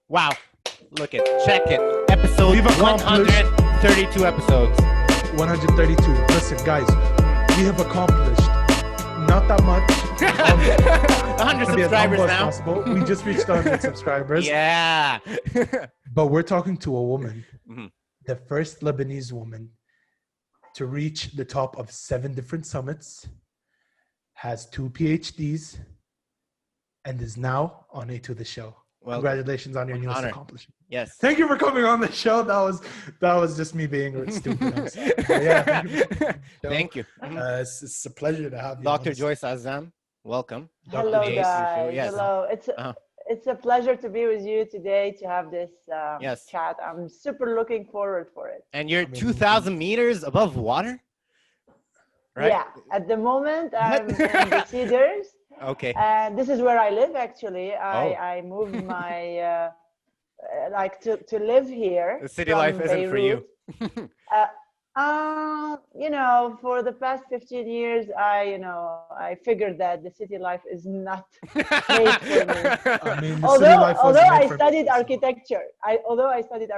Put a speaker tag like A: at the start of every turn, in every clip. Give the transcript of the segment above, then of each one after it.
A: Wow. Look it. Check it. Episode
B: We've accomplished
A: 132 episodes.
B: 132. Listen, guys, we have accomplished not that much.
A: 100
B: To be as
A: subscribers
B: humble as
A: now.
B: possible. We just reached 100 subscribers.
A: Yeah.
B: But we're talking to a woman,
A: Mhm.
B: the first Lebanese woman to reach the top of 7 different summits, has 2 PhDs, and is now on A to the show.
A: Welcome.
B: Congratulations on your
A: An
B: newest
A: honor.
B: accomplishment.
A: Yes.
B: Thank you for coming on the show. That was just me being stupid. I'm sorry. But yeah, thank you. For coming on the show.
A: Thank you. Mhm.
B: It's a pleasure to have you.
A: Dr.
B: honestly.
A: Joyce Azzam, welcome.
B: Dr.
C: Hello,
A: Joyce,
C: guys.
A: yes.
C: Hello.
A: Uh-huh.
C: It's a pleasure to be with you today to have this
A: Yes.
C: chat. I'm super looking forward for it.
A: And you're
B: I mean,
A: 2,000 meters above water? Right?
C: Yeah. At the moment, I'm in the Cedars,
A: Okay.
C: and this is where I live. Actually,
A: Oh.
C: I moved my to live here.
A: The city
C: from
A: life isn't for you.
C: Beirut. For the past 15 years, I figured that the city life is not made for me.
B: I mean, the city life
C: Although
B: wasn't made
C: I
B: for
C: studied
B: me, so-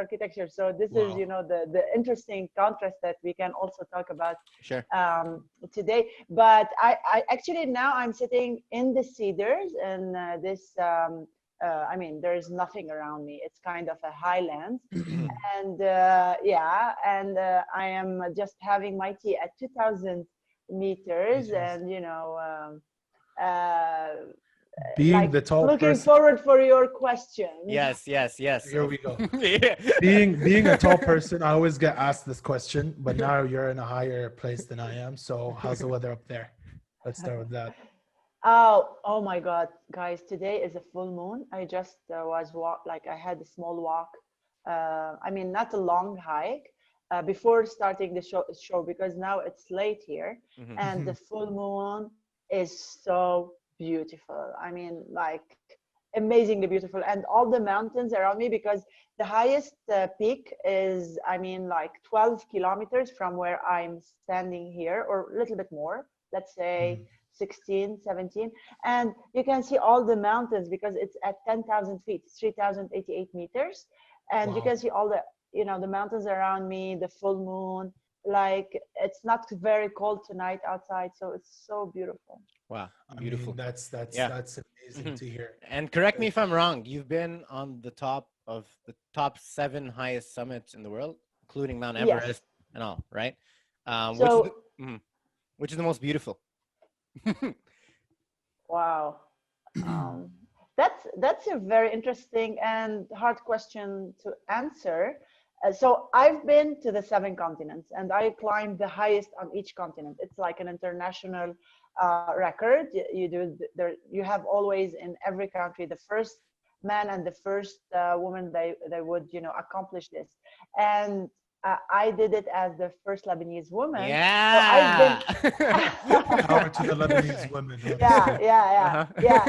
C: architecture, so this is
B: Wow.
C: the interesting contrast that we can also talk about
A: Sure.
C: today. But I actually now I'm sitting in the Cedars, and there's nothing around me. It's kind of a highland, and I am just having my tea at 2,000 meters,
B: Yes.
C: and uh,
B: Being
C: like
B: the tall
C: looking
B: person.
C: forward for your question.
A: Yes.
B: Here we go.
A: Yeah.
B: Being a tall person, I always get asked this question, but now you're in a higher place than I am. So how's the weather up there? Let's start with that.
C: Oh my God, guys! Today is a full moon. I just I had a small walk. Not a long hike before starting the show because now it's late here,
A: Mhm.
C: and the full moon is so beautiful. I mean, like amazingly beautiful, and all the mountains around me because the highest peak is, 12 kilometers from where I'm standing here, or a little bit more. Let's say 16, 17, and you can see all the mountains because it's at 10,000 feet, 3,088 meters, and you
B: Wow.
C: can see all the mountains around me, the full moon. Like it's not very cold tonight outside, so it's so beautiful.
A: Wow.
B: I
A: Beautiful.
B: mean, that's
A: Yeah.
B: amazing
A: Mhm.
B: to hear.
A: And correct me if I'm wrong. You've been on the top of the top 7 highest summits in the world, including Mount
C: Yes.
A: Everest and all, right?
C: So
A: Which is the most beautiful?
C: wow. That's a very interesting and hard question to answer. So I've been to the 7 continents, and I climbed the highest on each continent. It's like an international record. You have always in every country the first man and the first woman they would accomplish this, and I did it as the first Lebanese woman.
A: Yeah.
B: Power to the Lebanese women.
C: Yeah.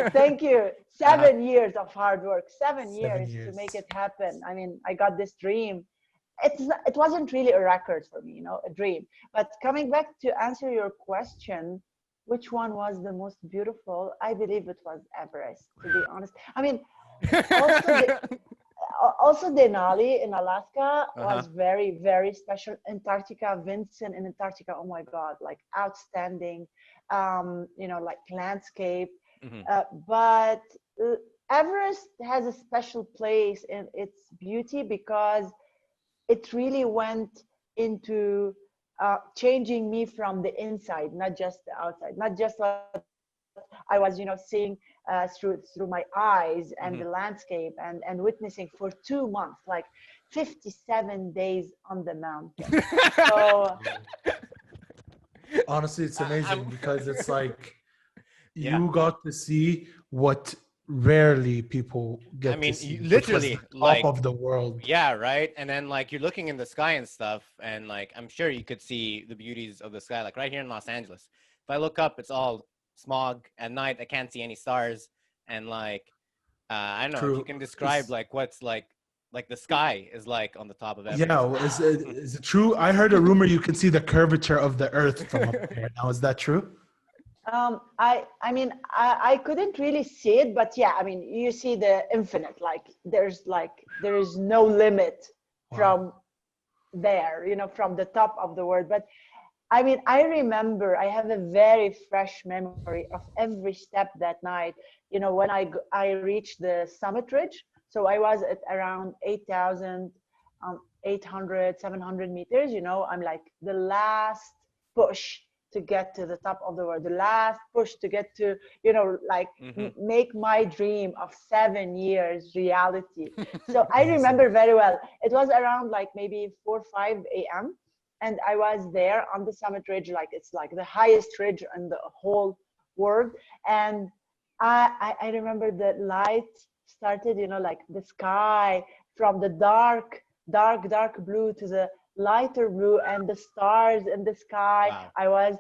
C: Thank you. 7 years of hard work. 7
B: 7
C: years to
B: years.
C: make it happen. I mean, I got this dream. It wasn't really a record for me, a dream. But coming back to answer your question, which one was the most beautiful? I believe it was Everest, to be honest. I mean, also Denali in Alaska was very, very special. Antarctica, Vincent in Antarctica, oh my God, like outstanding, like landscape.
A: Mhm.
C: But Everest has a special place in its beauty because it really went into changing me from the inside, not just the outside, not just what I was, seeing through my eyes and the landscape and witnessing for 2 months, like 57 days on the mountain. So
B: Honestly, it's amazing
A: I'm-
B: because it's like
A: Yeah.
B: you got to see what rarely people get
A: I mean,
B: to see.
A: you
B: which was
A: literally,
B: the top
A: like-
B: of the world.
A: Yeah, right. And then like you're looking in the sky and stuff, and like I'm sure you could see the beauties of the sky. Like right here in Los Angeles, if I look up, it's all smog at night. I can't see any stars, and like I don't know if
B: True.
A: you can describe
B: It's-
A: like what's like the sky is like on the top of Everest.
B: Yeah, is it true? I heard a rumor you can see the curvature of the earth from up there. Now, is that true?
C: I couldn't really see it, but yeah, I mean, you see the infinite, like there is no limit
B: Wow.
C: from there, from the top of the world. But I mean, I remember I have a very fresh memory of every step that night. When I reached the summit ridge, so I was at around 8,800, 700 meters. I'm like the last push to get to the top of the world, the last push to get to, like
A: Mm-hmm.
C: make my dream of 7 years reality. So I
B: Amazing.
C: remember very well. It was around like maybe 4 5 a.m. and I was there on the summit ridge, like it's like the highest ridge in the whole world. And I remember the light started, like the sky from the dark blue to the lighter blue, and the stars in the sky.
A: Wow.
C: I was,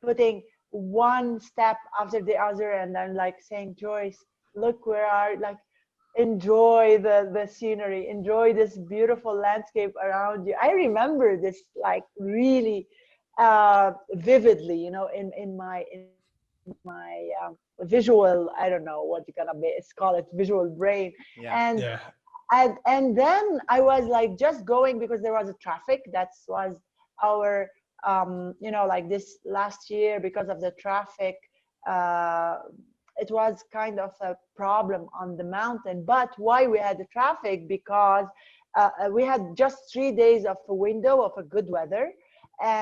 C: putting one step after the other, and I'm like saying, Joyce, look where are, like, enjoy the scenery, enjoy this beautiful landscape around you. I remember this like really vividly, in my visual, I don't know what you're gonna call it, visual brain.
A: Yeah.
C: and
B: Yeah.
C: and then I was like just going because there was a traffic. That was our like this last year, because of the traffic, uh, it was kind of a problem on the mountain. But why we had the traffic? Because we had just 3 days of a window of a good weather.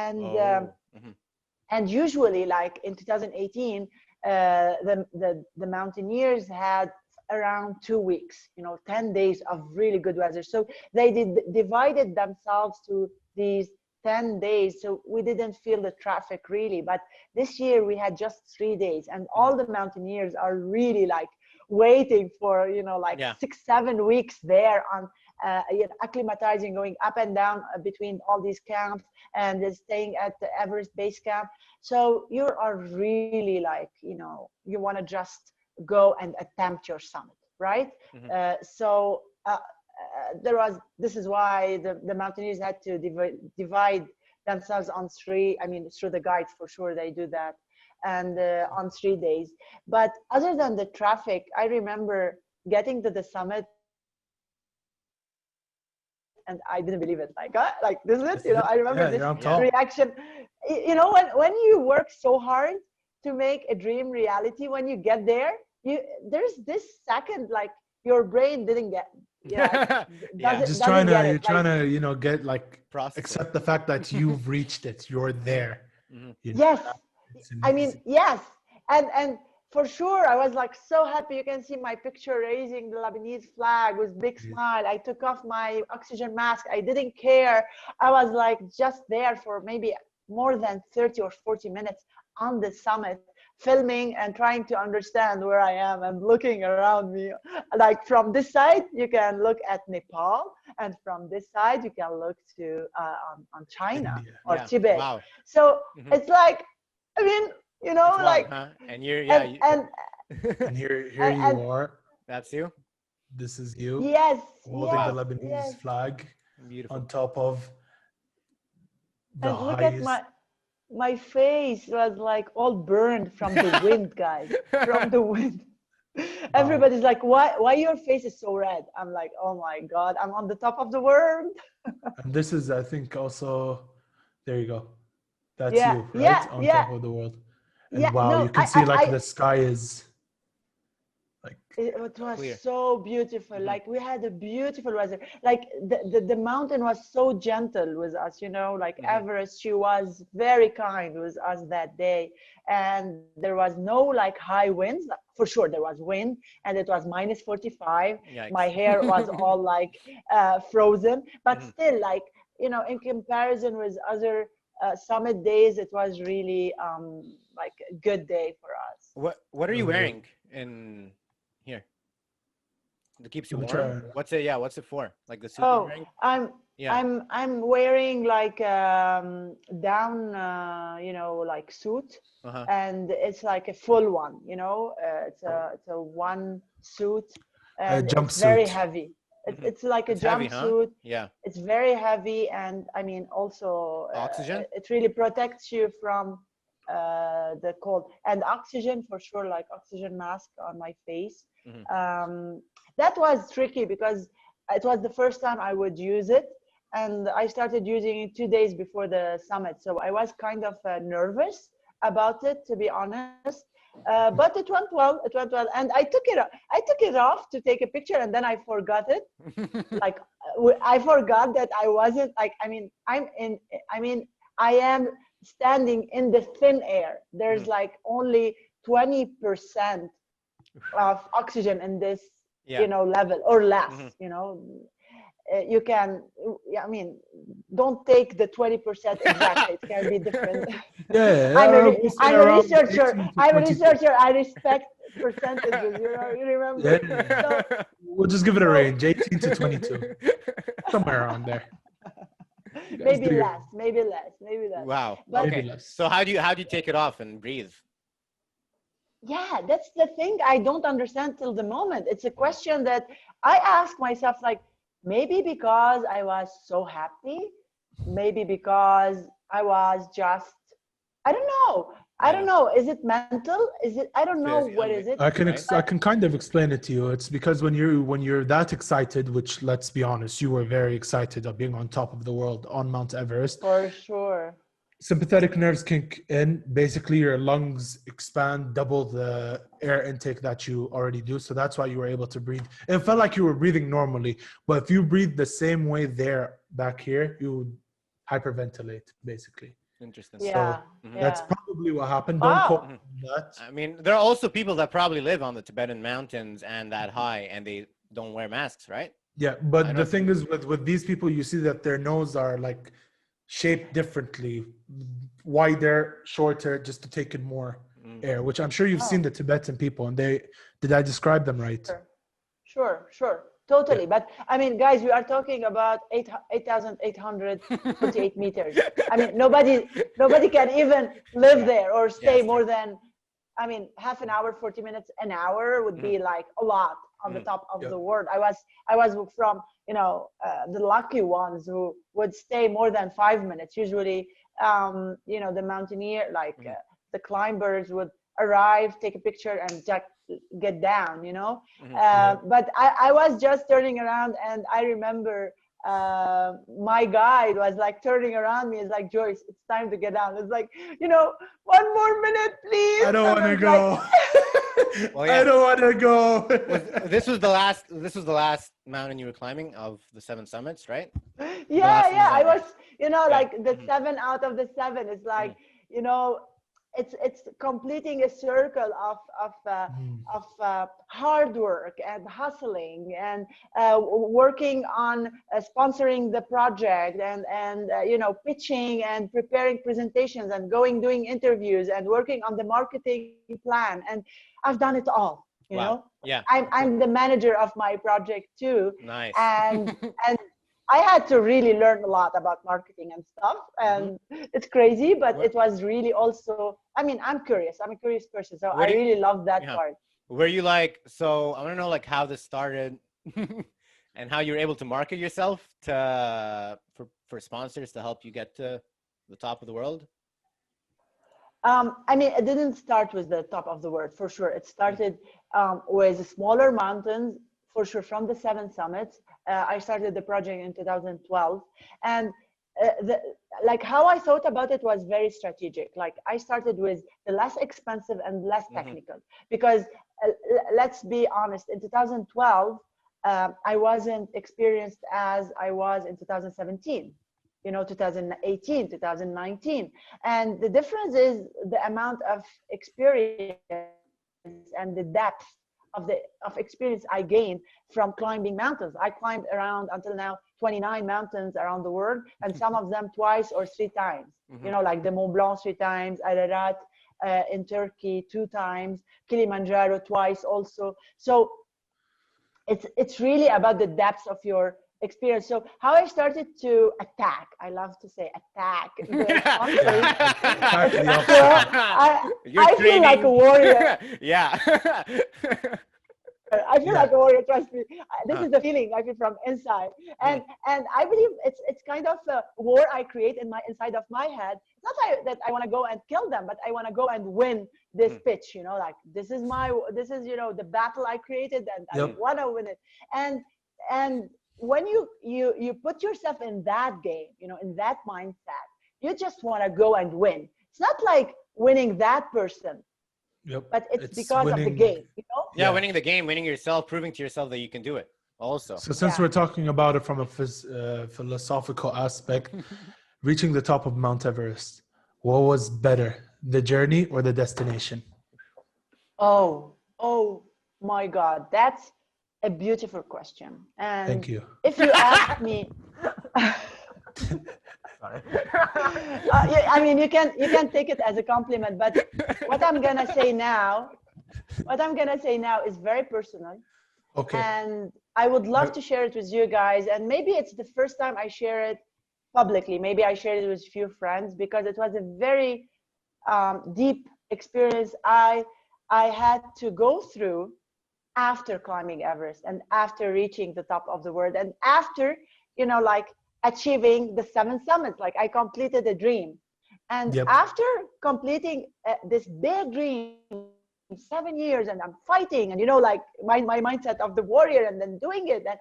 C: and um,
A: Oh. Mm-hmm.
C: and usually, like in 2018, the mountaineers had around 2 weeks, 10 days of really good weather. So they divided themselves to these 10 days, so we didn't feel the traffic really. But this year we had just 3 days, and
A: Mm-hmm.
C: all the mountaineers are really like waiting for, like
A: Yeah.
C: 6 7 weeks there on acclimatizing, going up and down between all these camps, and staying at the Everest base camp. So you are really like, you want to just go and attempt your summit, right?
A: Mm-hmm.
C: This is why the mountaineers had to divide themselves on three. I mean, through the guides for sure they do that, and on 3 days. But other than the traffic, I remember getting to the summit and I didn't believe it. Like, like this is it. I remember
B: This
C: this
B: is it. Yeah, you're on
C: reaction.
A: Yeah.
B: top.
C: When you work so hard to make a dream reality, when you get there, there's this second, like, your brain didn't get, like,
A: Yeah.
B: Just
C: doesn't get it.
B: you're
C: Like,
B: trying to, get like,
A: Process it.
B: accept the fact that you've reached it. You're there.
A: Mm-hmm.
C: yes,
B: It's
C: I mean,
B: amazing.
C: yes. And for sure, I was like so happy. You can see my picture raising the Lebanese flag with big smile. I took off my oxygen mask. I didn't care. I was like just there for maybe more than 30 or 40 minutes on the summit, filming and trying to understand where I am and looking around me. Like from this side, you can look at Nepal, and from this side, you can look to on China
B: India.
C: or
A: Yeah.
C: Tibet.
A: Wow.
C: So
A: Mm-hmm.
C: it's like, I mean,
A: It's wild,
C: like,
A: huh? And you're, yeah.
C: and
A: You,
C: and
B: And here
C: and
B: you are.
A: that's you.
B: This is you
C: yes,
B: holding the
C: yes,
A: Wow.
B: Lebanese
C: yes.
B: flag
A: Beautiful.
B: on top of the
C: And look at
B: highest.
C: my face was like all burned from the wind, guys, from the wind.
B: Wow.
C: Everybody's like, why your face is so red? I'm like, oh my God, I'm on the top of the world.
B: And this is, I think, also, there you go. That's
C: Yeah,
B: you,
C: yeah,
B: right? On
C: yeah,
B: top of the world. And
C: yeah.
B: wow,
C: No,
B: you can see like the sky is like,
C: it was
A: Clear.
C: so beautiful.
A: Mm-hmm.
C: Like we had a beautiful weather. Like the mountain was so gentle with us, like
A: Mm-hmm.
C: Everest, she was very kind with us that day. And there was no like high winds. For sure there was wind, and it was minus 45. My
A: Yikes.
C: hair was all like frozen. But
A: Mm-hmm.
C: still, like, in comparison with other summit days, it was really like a good day for us.
A: What are you
B: unreal.
A: wearing in here? That keeps you
B: Which
A: warm?
B: are
A: What's it? Yeah, what's it for? Like the suit you're
C: Oh,
A: wearing?
C: I'm
A: Yeah.
C: I'm wearing like down like suit,
A: Uh-huh.
C: and it's like a full one, it's a one suit,
B: a
C: and it's very
B: jumpsuit.
C: heavy. It's
A: Mm-hmm.
C: it's like a
A: It's heavy, huh?
C: jumpsuit.
A: Yeah.
C: It's very heavy, and I mean also
A: Oxygen?
C: it really protects you from the cold, and oxygen for sure, like oxygen mask on my face. That was tricky because it was the first time I would use it, and I started using it 2 days before the summit, so I was kind of nervous about it, to be honest. But it went well. It went well, and I took it. I took it off to take a picture, and then I forgot it. Like I forgot that I wasn't like. I mean, I'm in. I mean, I am standing in the thin air. There's like only 20% of oxygen in this, level or less. You can, I mean, don't take the 20% exactly. It can be different.
B: Yeah,
C: I'm a researcher.
B: 18 to
C: I'm a
B: 22.
C: researcher. I respect percentages. You remember?
B: Yeah.
C: So,
B: We'll just give it a range, 18 to 22, somewhere around there.
C: maybe less, maybe less, maybe less.
A: Wow.
C: But
A: Okay. So how do you take it off and breathe?
C: yeah, that's the thing I don't understand till the moment. It's a question that I ask myself, like, maybe because I was so happy, maybe because I was just, I don't know. I don't know. Is it mental? Is it? I don't know. What is it?
B: I can kind of explain it to you. It's because when you're that excited, which, let's be honest, you were very excited of being on top of the world on Mount Everest.
C: For sure.
B: Sympathetic nerves kick in. Basically, your lungs expand, double the air intake that you already do. So that's why you were able to breathe. It felt like you were breathing normally, but if you breathe the same way there back here, you would hyperventilate, basically.
A: Interesting.
C: Yeah.
B: So that's probably what happened.
C: Wow.
B: Don't quote me on that.
A: I mean, there are also people that probably live on the Tibetan mountains and that high, and they don't wear masks, right?
B: Yeah, but the thing is, with these people, you see that their nose are like shaped differently, wider, shorter, just to take in more air, which I'm sure you've seen the Tibetan people, and did I describe them right?
C: Sure. Totally. Yeah. But I mean, guys, we are talking about 8,848 meters. I mean, nobody can even live there or stay more than, I mean, half an hour, 40 minutes, an hour would be like a lot on the top of the world. I was from, the lucky ones who would stay more than 5 minutes. Usually, the mountaineer, like the climbers would arrive, take a picture, and just get down, but I was just turning around, and I remember my guide was like turning around me, is like, Joyce, it's time to get down. It's like, 1 more minute, please.
B: I don't want to go.
A: Well, yeah.
B: I don't want to go.
A: This was the last mountain you were climbing of the 7 summits, right?
C: Yeah. I was, like the 7 out of the 7 is like, it's completing a circle of hard work and hustling and working on sponsoring the project and pitching and preparing presentations and doing interviews and working on the marketing plan, and I've done it all. You know,
A: yeah.
C: I'm the manager of my project too.
A: Nice.
C: And I had to really learn a lot about marketing and stuff, and it's crazy, but it was really also, I mean, I'm curious. I'm a curious person, so I really love that part.
A: Were you like, so I want to know like how this started and how you were able to market yourself for sponsors to help you get to the top of the world?
C: I mean, it didn't start with the top of the world, for sure. It started with smaller mountains, for sure, from the 7 summits. I started the project in 2012, and like how I thought about it was very strategic. Like I started with the less expensive and less technical, because let's be honest, in 2012, I wasn't experienced as I was in 2017. 2018, 2019. And the difference is the amount of experience and the depth of experience I gained from climbing mountains. I climbed around until now 29 mountains around the world, and some of them twice or 3 times. Like the Mont Blanc 3 times, Ararat in Turkey 2 times, Kilimanjaro twice also. So it's really about the depth of your experience. So how I started to attack, I love to say attack. I feel like a warrior.
A: Yeah.
C: I feel like a warrior, trust me. This is the feeling I feel from inside. And I believe it's kind of a war I create inside of my head. It's not that I want to go and kill them, but I want to go and win this pitch, like this is the battle I created, and I want to win it. And when you put yourself in that game, in that mindset, you just want to go and win. It's not like winning that person, but it's because of the game,
A: Yeah, winning the game, winning yourself, proving to yourself that you can do it also.
B: So since we're talking about it from a philosophical aspect, reaching the top of Mount Everest, what was better, the journey or the destination?
C: Oh my God, that's a beautiful question. And
B: thank you.
C: If you ask me, I mean, you can take it as a compliment, but what I'm gonna say now is very personal.
B: Okay.
C: And I would love to share it with you guys. And maybe it's the first time I share it publicly. Maybe I shared it with a few friends, because it was a very deep experience I had to go through after climbing Everest and after reaching the top of the world and after, like achieving the 7 summits. Like I completed a dream. And after completing this big dream, 7 years, and I'm fighting, and like my mindset of the warrior, and then doing it, and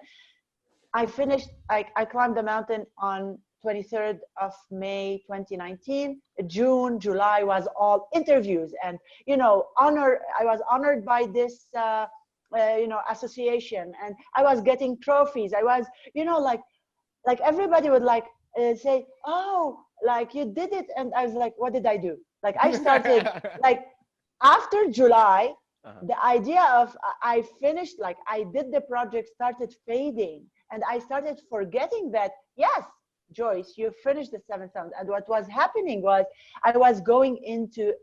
C: I finished. I climbed the mountain on 23rd of May 2019. June, July was all interviews and honor. I was honored by this association, and I was getting trophies. I was like everybody would say, oh, like you did it, and I was like, what did I do? Like I started like. After July, the idea of I finished, like I did the project, started fading, and I started forgetting that, yes, Joyce, you finished the 7 summits. And what was happening was I was going into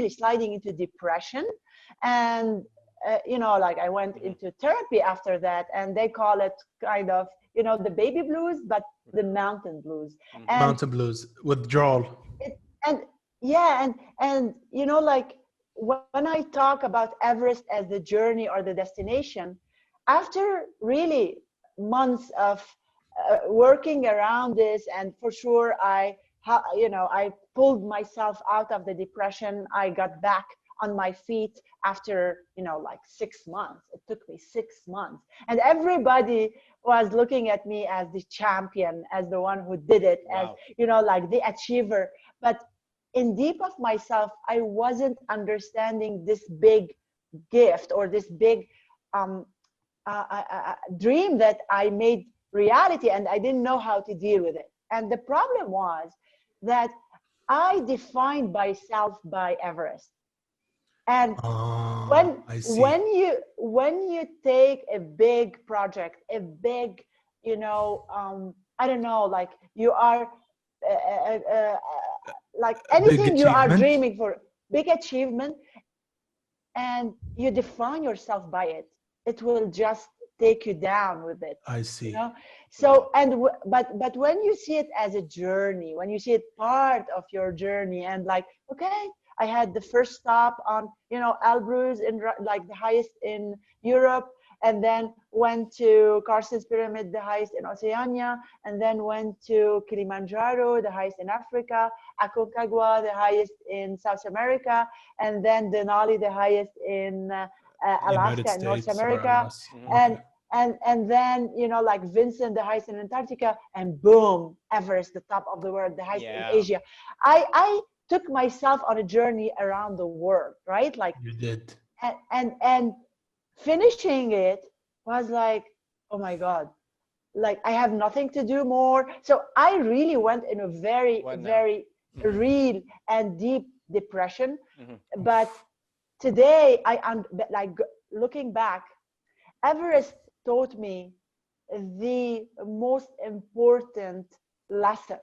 C: sliding into depression. And, like I went into therapy after that, and they call it kind of, the baby blues, but the mountain blues. And
B: mountain blues, withdrawal.
C: And like, when I talk about Everest as the journey or the destination, after really months of working around this, and for sure I pulled myself out of the depression. I got back on my feet after like 6 months. It took me 6 months, and everybody was looking at me as the champion, as the one who did it, as like the achiever. But in deep of myself, I wasn't understanding this big gift or this big dream that I made reality, and I didn't know how to deal with it. And the problem was that I defined myself by Everest. And when you take a big project, a big, I don't know, like you are like anything you are dreaming for, big achievement, and you define yourself by it, it will just take you down with it.
B: I see.
C: So, but when you see it as a journey, when you see it part of your journey, and like, okay, I had the first stop on, Elbrus, in like the highest in Europe, and then went to Carsten's Pyramid, the highest in Oceania, and then went to Kilimanjaro, the highest in Africa, Aconcagua, the highest in South America, and then Denali, the highest in Alaska and North America, and then like Vincent, the highest in Antarctica, and boom, Everest, the top of the world, the highest in Asia. I took myself on a journey around the world, right? Like
B: you did,
C: and finishing it was like, oh my God, like I have nothing to do more. So I really went in a very real and deep depression. But today, like looking back, Everest taught me the most important lesson.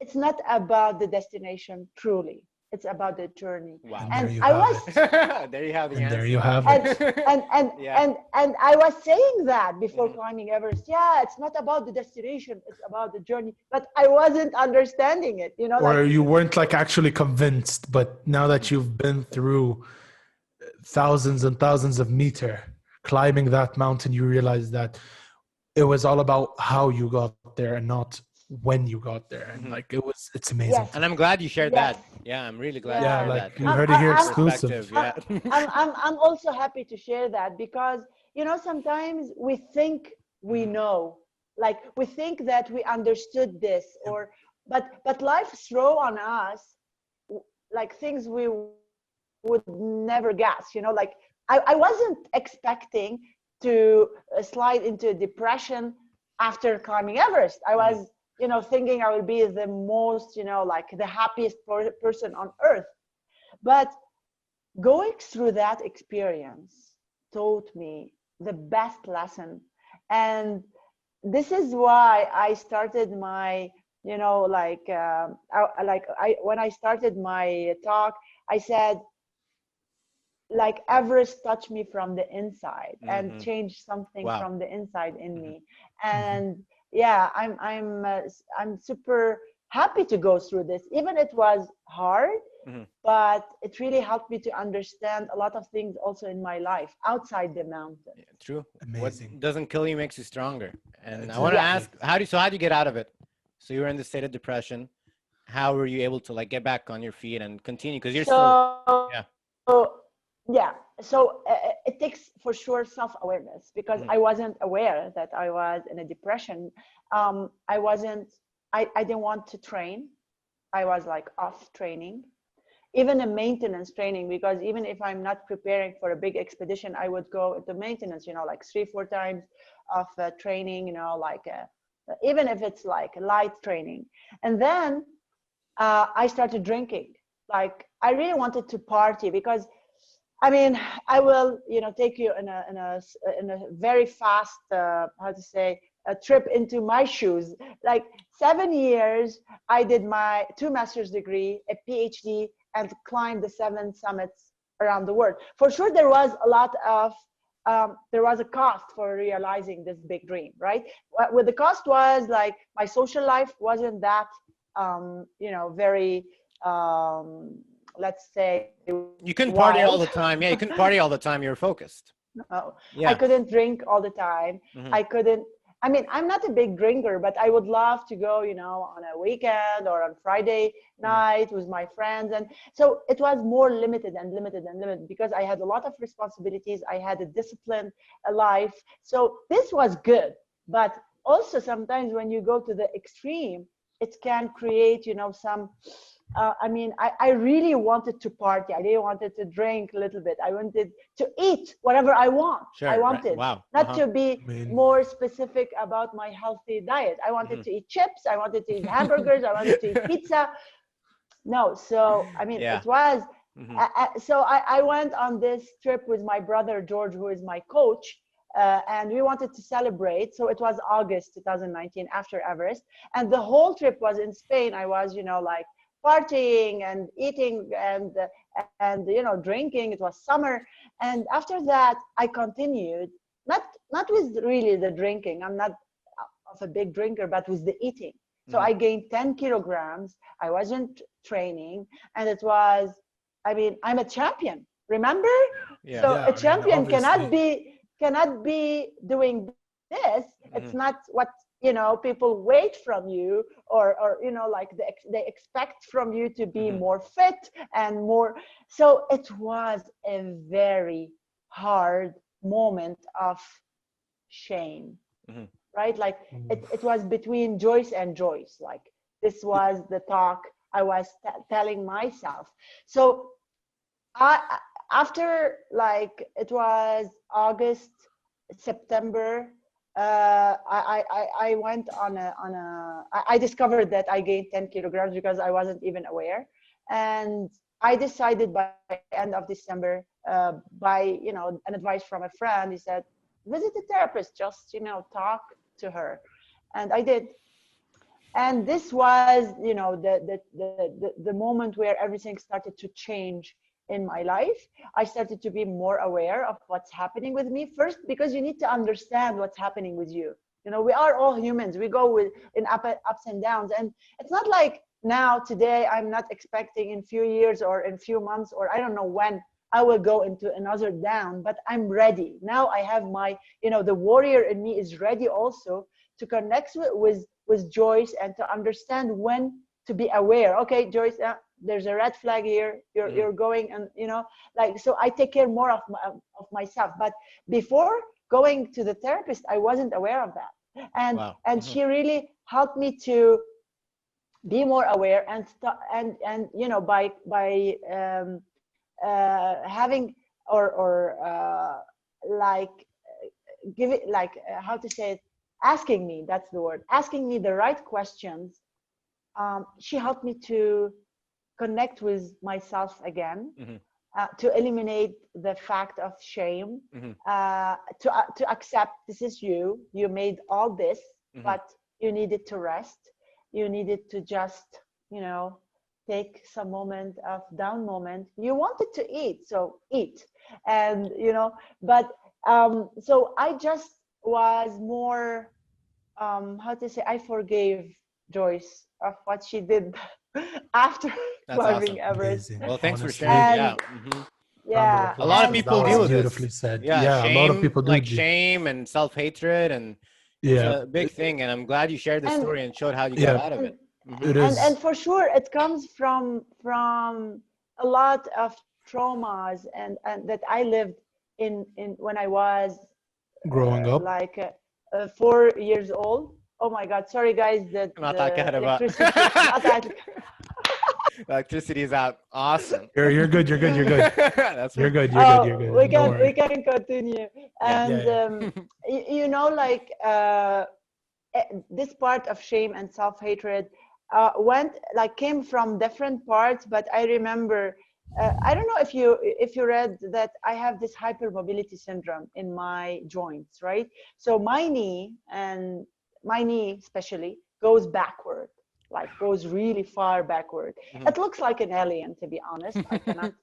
C: It's not about the destination truly. It's about the journey.
A: Wow.
C: And
A: there you have the answer.
B: There you have it.
C: And I was saying that before climbing Everest. Yeah, it's not about the destination, it's about the journey. But I wasn't understanding it,
B: Or you weren't like actually convinced, but now that you've been through thousands and thousands of meters climbing that mountain, you realize that it was all about how you got there and not when you got there, and
A: Mhm.
B: like it's amazing.
C: Yes.
A: And I'm glad you shared
C: Yes.
A: that. Yeah, I'm really glad you
B: Yeah,
C: Yeah.
A: shared
B: like
A: that
B: you
A: because
B: heard it here exclusive.
A: perspective.
C: I'm,
A: Yeah.
C: I'm also happy to share that because, sometimes we think we
A: Mhm.
C: know, like we think that we understood this,
B: Yep.
C: but life throw on us like things we would never guess, like I wasn't expecting to slide into depression after climbing Everest. I
A: Mhm.
C: was, thinking I would be the most, like the happiest person on earth. But going through that experience taught me the best lesson. And this is why I started my, when I started my talk, I said, like Everest touched me from the inside and
A: Mhm.
C: changed something
A: Wow.
C: from the inside in
A: Mhm.
C: me.
B: Mhm.
C: And yeah, I'm super happy to go through this. Even it was hard,
A: Mhm.
C: but it really helped me to understand a lot of things also in my life outside the mountain.
A: Yeah, true. What
B: Amazing.
A: doesn't kill you makes you stronger. And I want to
C: Yes.
B: Exactly.
A: ask, so how do you get out of it? So you were in the state of depression. How were you able to like get back on your feet and continue? Because you're still,
C: So
A: yeah.
C: yeah, so it takes for sure self-awareness because I
A: Mhm.
C: wasn't aware that I was in a depression. I wasn't. I didn't want to train. I was like off training, even a maintenance training, because even if I'm not preparing for a big expedition, I would go to maintenance, like 3-4 times of training, like even if it's like light training. And then I started drinking. Like I really wanted to party because, I mean, I will, take you in a very fast, how to say, a trip into my shoes. Like 7 years, I did my 2 master's degree, a PhD, and climbed the 7 summits around the world. For sure, there was a lot of there was a cost for realizing this big dream, right? What the cost was, like my social life wasn't that very let's say
A: You couldn't
C: wild.
A: party all the time. Yeah, you couldn't party all the time. You were focused.
C: No, I
A: Yeah.
C: couldn't drink all the time.
A: Mhm.
C: I couldn't. I mean, I'm not a big drinker, but I would love to go, on a weekend or on Friday
A: Mhm.
C: night with my friends. And so it was more limited and limited and limited because I had a lot of responsibilities. I had a disciplined life. So this was good. But also sometimes when you go to the extreme, it can create, some I mean, I really wanted to party. I really wanted to drink a little bit. I wanted to eat whatever I want. I
A: Sure. Right.
C: wanted
A: Wow.
C: not
A: Uh-huh.
C: to be
B: I mean,
C: more specific about my healthy diet. I wanted
A: Mhm.
C: to eat chips. I wanted to eat hamburgers. I wanted to eat pizza. No, so I mean,
A: Yeah.
C: it was.
A: Mhm.
C: So I went on this trip with my brother George, who is my coach, and we wanted to celebrate. So it was August 2019 after Everest, and the whole trip was in Spain. I was, like partying and eating and drinking. It was summer, and after that I continued not with really the drinking. I'm not of a big drinker, but with the eating. So
A: Mhm.
C: I gained 10 kilograms. I wasn't training, and it was, I mean, I'm a champion. Remember?
A: Yeah.
C: So
B: yeah,
C: a
B: I mean,
C: champion cannot
B: obviously,
C: be doing this. It's not
A: Mhm.
C: what people wait from you, or like they expect from you to be
A: Mhm.
C: more fit and more. So it was a very hard moment of shame,
A: Mhm.
C: right? Like it
B: oof,
C: was between Joyce and Joyce. Like this was the talk I was telling myself. So I after, like, it was August, September. I went I discovered that I gained 10 kilograms because I wasn't even aware, and I decided by end of December, by an advice from a friend. He said, visit a therapist, just talk to her, and I did. And this was, the moment where everything started to change in my life. I started to be more aware of what's happening with me, first because you need to understand what's happening with you. We are all humans. We go with in ups and downs, and it's not like now today I'm not expecting in few years or in few months or I don't know when I will go into another down, but I'm ready. Now I have my, the warrior in me is ready also to connect with Joyce and to understand when to be aware. Okay, Joyce, there's a red flag here. You're going, and so I take care more of myself. But before going to the therapist, I wasn't aware of that, and she really helped me to be more aware and by having or like give it like how to say it, asking me, that's the word, asking me the right questions. She helped me to connect with myself again, to eliminate the fact of shame, to accept this is you made all this, but you needed to rest, you needed to just take some moment of down moment. You wanted to eat, so eat. And but so I just was more how to say, I forgave Joyce of what she did after
A: That's
C: climbing
A: awesome.
C: Everest.
B: Amazing.
A: Well, thanks for
B: Honestly.
A: sharing.
C: And
A: Yeah.
B: Round of
C: yeah,
A: A
B: applause,
A: lot of
B: because
C: and
A: people
B: that
A: deal
B: was
A: with
B: beautifully
A: this.
B: said.
A: Yeah,
B: Yeah, a lot of
A: shame,
B: people
A: like
B: do.
A: shame and self-hatred, and it's
B: Yeah,
A: a big thing. And I'm glad you shared the
C: and
A: story and showed how you got
B: yeah,
A: out of
C: and
A: it.
B: it
C: and
B: is
C: for sure it comes from a lot of traumas and that I lived in when I was
B: growing up.
C: 4 years old. Oh my God, sorry guys that
A: Not that
C: the
A: kind of
C: electricity not that
A: electricity is out. Awesome.
B: You're good. You're good. You're good.
A: That's
B: You're
A: what.
B: good. You're good. You're
C: Oh,
B: good. Don't
C: we
B: worry.
C: can continue.
A: Yeah.
C: And
B: Yeah,
C: like this part of shame and self-hatred came from different parts, but I remember I don't know if you read that I have this hypermobility syndrome in my joints, right? So my knee especially goes backward, like goes really far backward.
A: Mhm.
C: It looks like an alien, to be honest. I cannot
A: Mhm.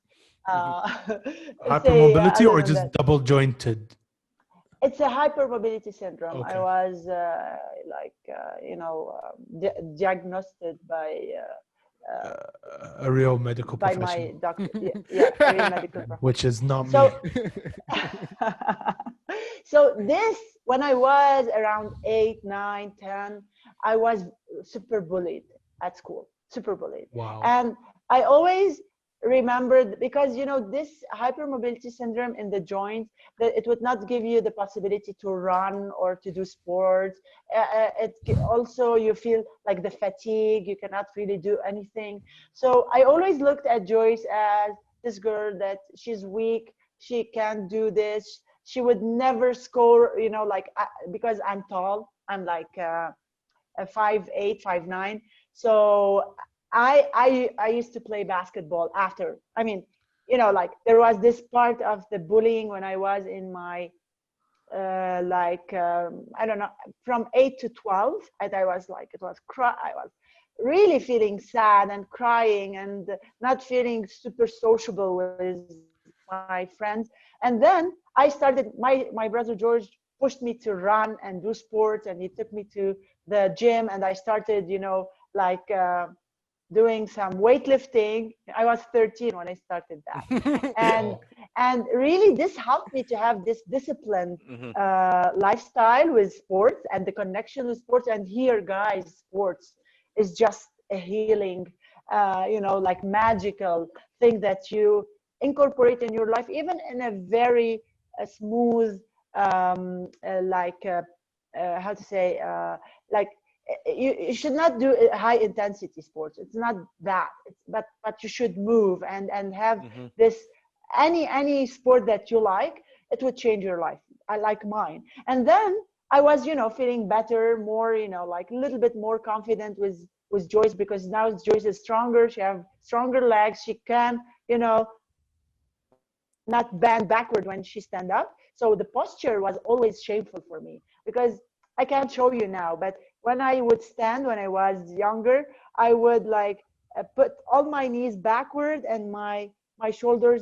C: uh, say
B: hypermobility
C: other
B: or
C: than
B: just
C: that.
B: double jointed?
C: It's a hypermobility syndrome. I
B: Okay.
C: was diagnosed
B: A real medical
C: by my
B: professional,
C: doctor. Yeah, a real medical professional.
B: which is not me.
C: So, so this, when I was around 8, 9, 10, I was super bullied at school, super bullied.
B: Wow.
C: And I always remembered, because this hypermobility syndrome in the joints, that it would not give you the possibility to run or to do sports. Also you feel like the fatigue, you cannot really do anything. So I always looked at Joyce as this girl that she's weak, she can't do this, she would never score, because I'm tall, I'm like a 5'8", 5'9". So I used to play basketball after. I mean, there was this part of the bullying when I was in my I don't know, from 8 to 12, and I was like, I was really feeling sad and crying and not feeling super sociable with my friends. And then I started, my brother George pushed me to run and do sports, and he took me to the gym, and I started, doing some weightlifting. I was 13 when I started that. and
B: Wow.
C: and really this helped me to have this disciplined
A: Mhm.
C: lifestyle with sports and the connection with sports. And here, guys, sports is just a healing magical thing that you incorporate in your life, even in a very smooth how to say like you should not do high intensity sports. It's not that. But you should move and have
A: Mhm.
C: this any sport that you like. It would change your life. I like mine. And then I was feeling better, more like a little bit more confident with Joyce, because now Joyce is stronger. She have stronger legs. She can not bend backward when she stand up. So the posture was always shameful for me, because I can't show you now, but when I would stand when I was younger, I would put all my knees backward and my shoulders,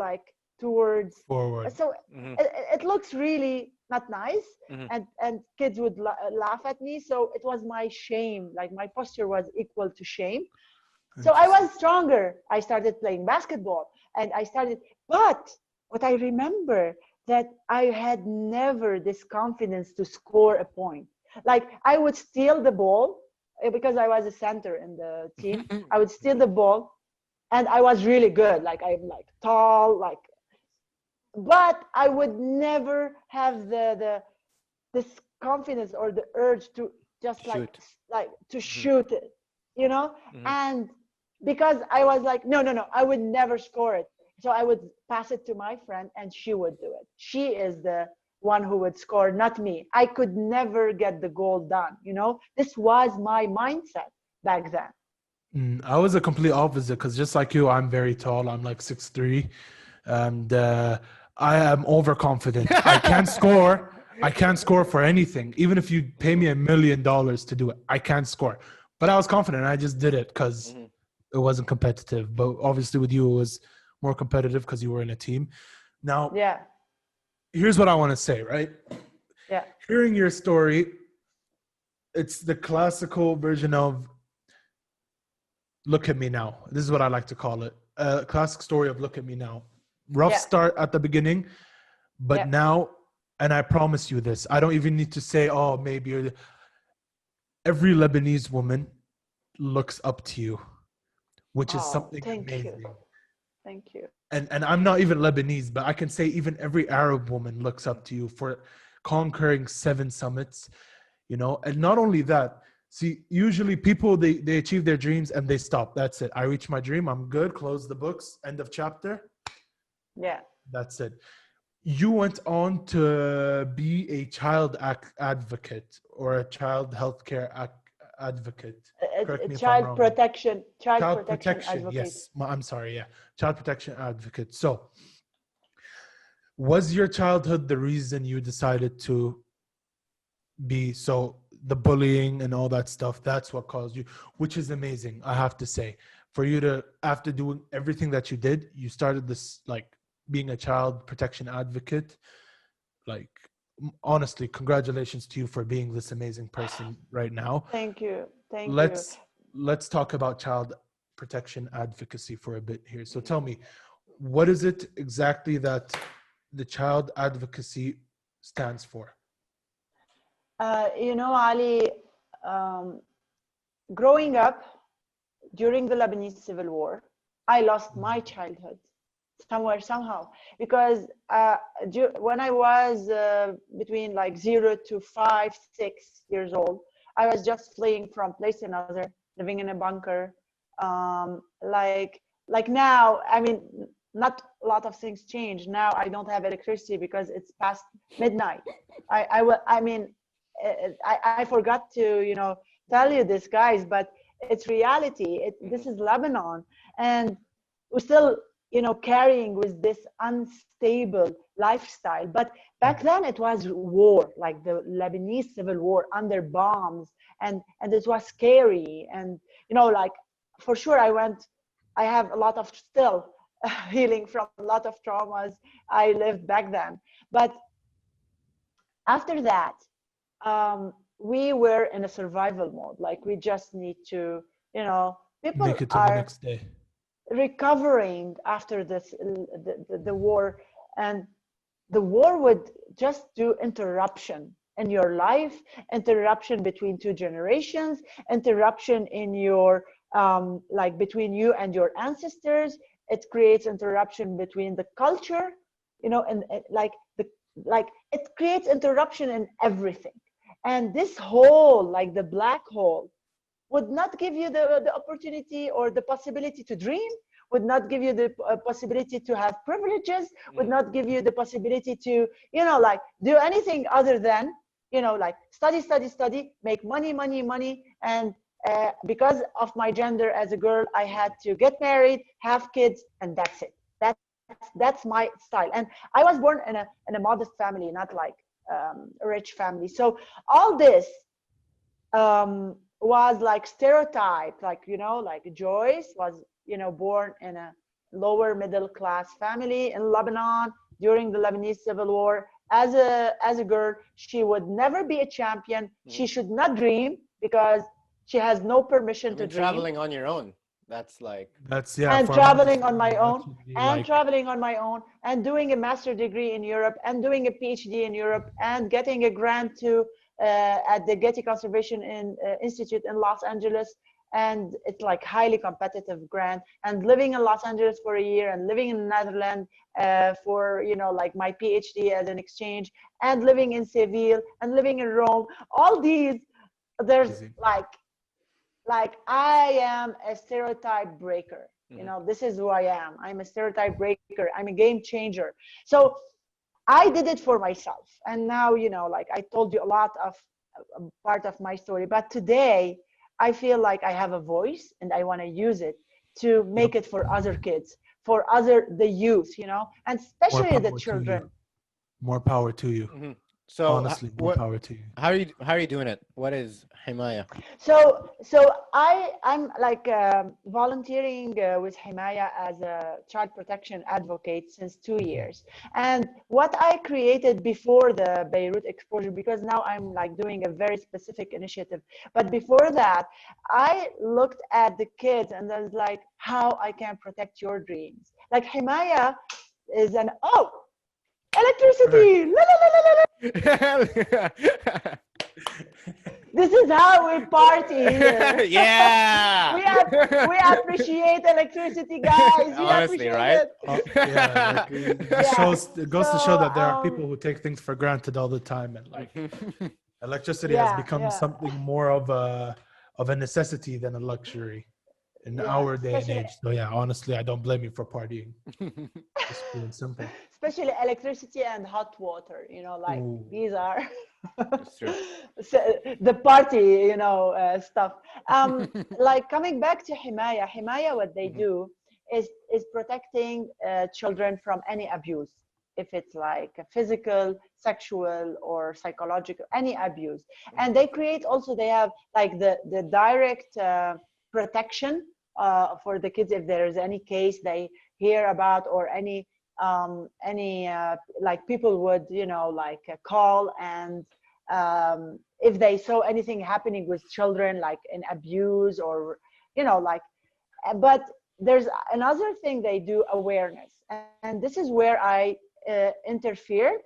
C: like towards.
B: Forward.
C: So
A: Mhm.
C: it looks really not nice,
A: Mhm.
C: and kids would laugh at me. So it was my shame, like my posture was equal to shame. So I
B: Interesting.
C: was stronger. I started playing basketball, and I started, But what I remember that I had never this confidence to score a point. Like I would steal the ball because I was a center in the team. I would steal the ball, and I was really good. Like I'm like tall, like, but I would never have the this confidence or the urge to just
A: Shoot.
C: like to
A: Mhm.
C: shoot it, you know.
A: Mhm.
C: And because I was like, no, no, no, I would never score it, so I would pass it to my friend and she would do it. She is the one who would score, not me. I could never get the goal done, you know. This was my mindset back then.
B: I was a complete opposite because just like you, I'm very tall. I'm like 6'3", and I am overconfident. I can't score. I can't score for anything. Even if you pay me $1 million to do it, I can't score. But I was confident. I just did it because
A: Mhm.
B: it wasn't competitive. But obviously, with you, it was more competitive because you were in a team. Now,
C: Yeah,
B: here's what I want to say. Right,
C: yeah,
B: hearing your story, it's the classical version of "Look at me now." This is what I like to call it. A classic story of "Look at me now." Rough
C: yeah,
B: start at the beginning, but
C: yeah.
B: now, and I promise you this, I don't even need to say, oh, maybe every Lebanese woman looks up to you, which is
C: Oh,
B: something
C: thank you,
B: amazing.
C: thank you.
B: And I'm not even Lebanese, but I can say even every Arab woman looks up to you for conquering 7 summits, you know. And not only that, see, usually people they achieve their dreams and they stop. That's it. I reach my dream, I'm good, close the books, end of chapter.
C: Yeah,
B: That's it. You went on to be a child advocate or a child healthcare advocate. Correct me if I'm wrong.
C: child
B: Child
C: protection
B: protection,
C: advocate.
B: yes. I'm sorry, yeah. Child protection advocate. So, was your childhood the reason you decided to be so the bullying and all that stuff? That's what caused you, which is amazing, I have to say. For you to, after doing everything that you did, you started this like being a child protection advocate. Like, honestly, congratulations to you for being this amazing person right now.
C: Thank you, thank you.
B: Let's talk about child protection advocacy for a bit here. So tell me, what is it exactly that the child advocacy stands for?
C: You know, Ali, um, growing up during the Lebanese Civil War, I lost my childhood somewhere, somehow, because when I was between like 0 to 5, 6 years old, I was just fleeing from place to another, living in a bunker. Like now, I mean, not a lot of things change. Now I don't have electricity because it's past midnight. I mean, I forgot to, you know, tell you this, guys, but it's reality. This is Lebanon, and we're still, you know, carrying with this unstable lifestyle. But back then it was war, like the Lebanese civil war under bombs, and it was scary. And you know, like for sure, I have a lot of still healing from a lot of traumas I lived back then. But after that, we were in a survival mode. Like we just need to, you know, people
B: Make it to the
C: are
B: next day.
C: recovering after this the war, and the war would just do interruption in your life, interruption between two generations, interruption in your like between you and your ancestors. It creates interruption between the culture, you know, and like it creates interruption in everything. And this hole, like the black hole, would not give you the opportunity or the possibility to dream, would not give you the possibility to have privileges, would
A: Mm.
C: not give you the possibility to, you know, like do anything other than, you know, like study, study, study, make money, money, money. And because of my gender as a girl, I had to get married, have kids, and that's it. That's my style. And I was born in a modest family, not like a rich family. So all this was like stereotyped, like, you know, like Joyce was, you know, born in a lower middle class family in Lebanon during the Lebanese civil war. As a girl, she would never be a champion. She
A: Mhm.
C: should not dream because she has no
A: I
C: permission to
A: mean,
C: dream.
A: traveling on your own. That's like
B: That's yeah.
C: and
B: For a
C: traveling on
B: Muslim,
C: my
B: that
C: own,
B: should be
C: and
B: like
C: traveling on my own, and doing a master degree in Europe, and doing a PhD in Europe, and getting a grant to at the Getty Conservation Institute in Los Angeles. And it's like highly competitive grant, and living in Los Angeles for a year, and living in the Netherlands for like my PhD as an exchange, and living in Seville, and living in Rome. All these, there's
B: crazy.
C: like I am a stereotype breaker.
A: Mhm.
C: This is who I am. I'm a stereotype breaker. I'm a game changer. So I did it for myself. And now, like I told you a lot of part of my story, but today I feel like I have a voice and I want to use it to
B: Yep.
C: make it for other kids, for the youth, and
B: More
C: especially the
B: power to you.
C: children.
B: More power to you.
A: Mhm. So
B: Honestly, more
A: what?
B: power to you.
A: How are you doing it? What is Himaya?
C: So I'm like volunteering with Himaya as a child protection advocate since 2 years. And what I created before the Beirut exposure, because now I'm like doing a very specific initiative, but before that, I looked at the kids and I was like, how I can protect your dreams. Like Himaya is electricity. La, la, la, la, la, la. This is how we party here.
A: Yeah.
C: We appreciate electricity, guys. We
A: Honestly,
C: appreciate
A: right?
C: it.
B: Yeah, like it just
C: Yeah.
B: shows. It goes to show
C: So
B: that there are people who take things for granted all the time, and like electricity has
C: yeah,
B: become
C: yeah,
B: something more of a necessity than a luxury in
C: yeah.
B: our day and
C: Especially
B: age. So yeah, honestly, I don't blame you for partying. Just plain and simple.
C: especially electricity and hot water. Like
B: Ooh.
C: these are
A: It's true.
C: the party, stuff. Like coming back to Himaya, what they
A: Mhm.
C: do is protecting children from any abuse, if it's like a physical, sexual, or psychological, any abuse. And they create also, they have like the direct protection for the kids if there is any case they hear about, or any like people would like call, and if they saw anything happening with children like in abuse, or like but there's another thing they do, awareness, and this is where I interfered,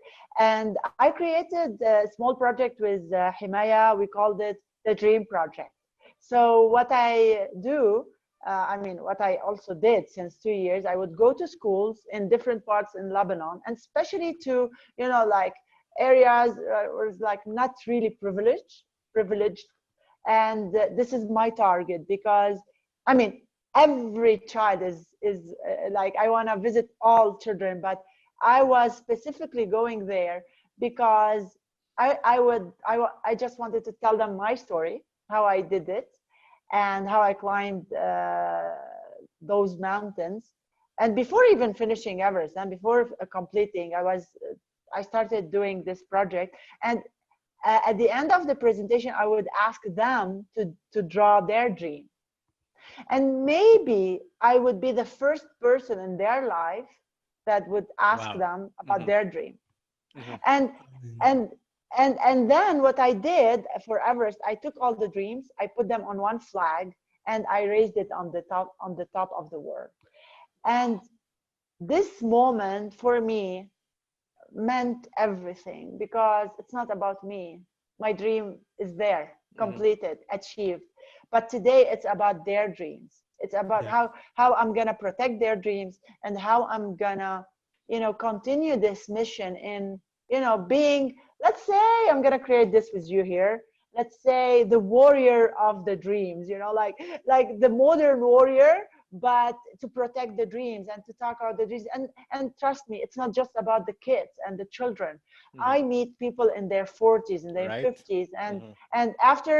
C: and I created a small project with Himaya. We called it the Dream Project. So what I do, what I also did since 2 years, I would go to schools in different parts in Lebanon, and especially to like areas where it's like not really privileged, and this is my target, because I mean every child is like, I want to visit all children, but I was specifically going there because I just wanted to tell them my story, how I did it, and how I climbed those mountains. And before even finishing Everest, and before completing, I started doing this project. And at the end of the presentation, I would ask them to draw their dream. And maybe I would be the first person in their life that would ask
A: Wow.
C: them about their dream.
A: Mhm.
C: And and and then what I did for Everest, I took all the dreams, I put them on one flag, and I raised it on the top of the world. And this moment for me meant everything, because it's not about me. My dream is there, completed, achieved. But today it's about their dreams. It's about
B: Yeah.
C: how I'm gonna protect their dreams, and how I'm gonna, continue this mission in, being, let's say I'm gonna create this with you here. Let's say the warrior of the dreams, like the modern warrior, but to protect the dreams and to talk about the dreams. And trust me, it's not just about the kids and the children.
A: Mhm.
C: I meet people in their 40s, in their
A: Right.
C: 50s, and
A: Mhm.
C: after,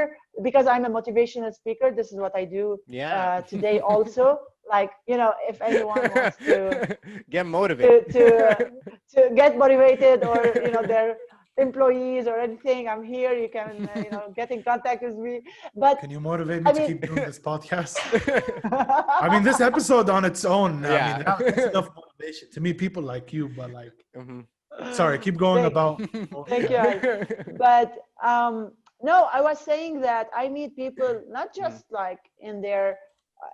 C: because I'm a motivational speaker, this is what I do
A: Yeah.
C: today also. Like, if anyone wants
A: Get motivated.
C: to get motivated, or their employees or anything, I'm here. You can get in contact with me. But
B: Can you motivate me
C: I
B: to
C: mean,
B: keep doing this podcast? I mean, this episode on its own, I mean,
A: Yeah.
B: that's enough motivation to me. People like you, but like,
A: Mhm.
B: sorry, keep going
C: thank,
B: about.
C: thank
B: Yeah.
C: you, Ali. But no, I was saying that I meet people not
A: Mhm.
C: just like in their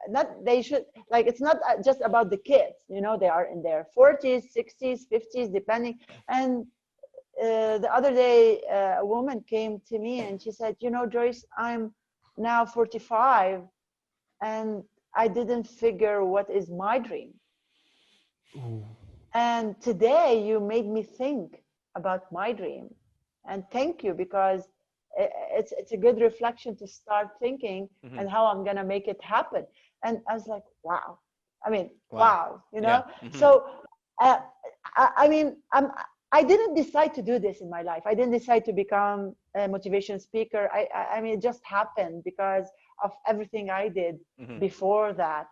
C: not they should, like, it's not just about the kids, you know, they are in their 40s, 60s, 50s, depending. And the other day, a woman came to me and she said, you know, Joyce, I'm now 45 and I didn't figure what is my dream.
B: Ooh.
C: And today you made me think about my dream. And thank you, because it's a good reflection to start thinking
A: Mhm.
C: and how I'm gonna make it happen. And I was like, wow. I mean,
A: Wow.
C: wow, you
A: Yeah.
C: know.
A: Mhm.
C: So, uh, I mean, I didn't decide to do this in my life. I didn't decide to become a motivation speaker. I mean, it just happened because of everything I did
A: Mhm.
C: before that.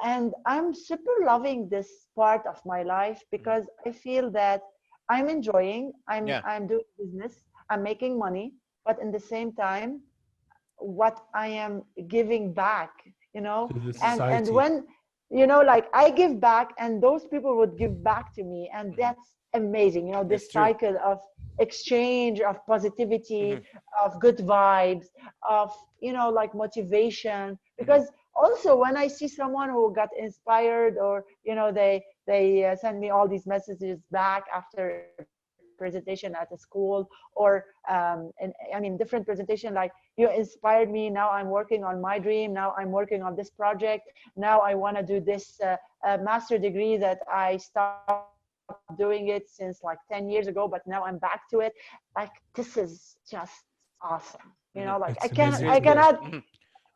C: And I'm super loving this part of my life
A: Mhm.
C: because I feel that I'm enjoying,
A: Yeah.
C: I'm doing business, I'm making money, but in the same time, what I am giving back, you know,
B: To the
A: Mhm.
C: and
B: society.
C: when, you know, like I give back and those people would give back to me, and
A: Mhm.
C: that's amazing, you know,
A: It's
C: this
A: true.
C: cycle of exchange, of
A: Mhm.
C: positivity, of good vibes, of, you know, like motivation.
A: Mhm.
C: Because also when I see someone who got inspired, or, you know, they send me all these messages back after a presentation at a school, or and I mean different presentation, like, you inspired me, now I'm working on my dream, now I'm working on this project, now I want to do this master degree that I stopped doing it since like 10 years ago, but now I'm back to it. Like, this is just awesome, you know, like
A: Mhm.
B: It's
C: I
A: It's
B: amazing
A: really
B: to
C: cannot,
B: hear.
A: cool. Mhm.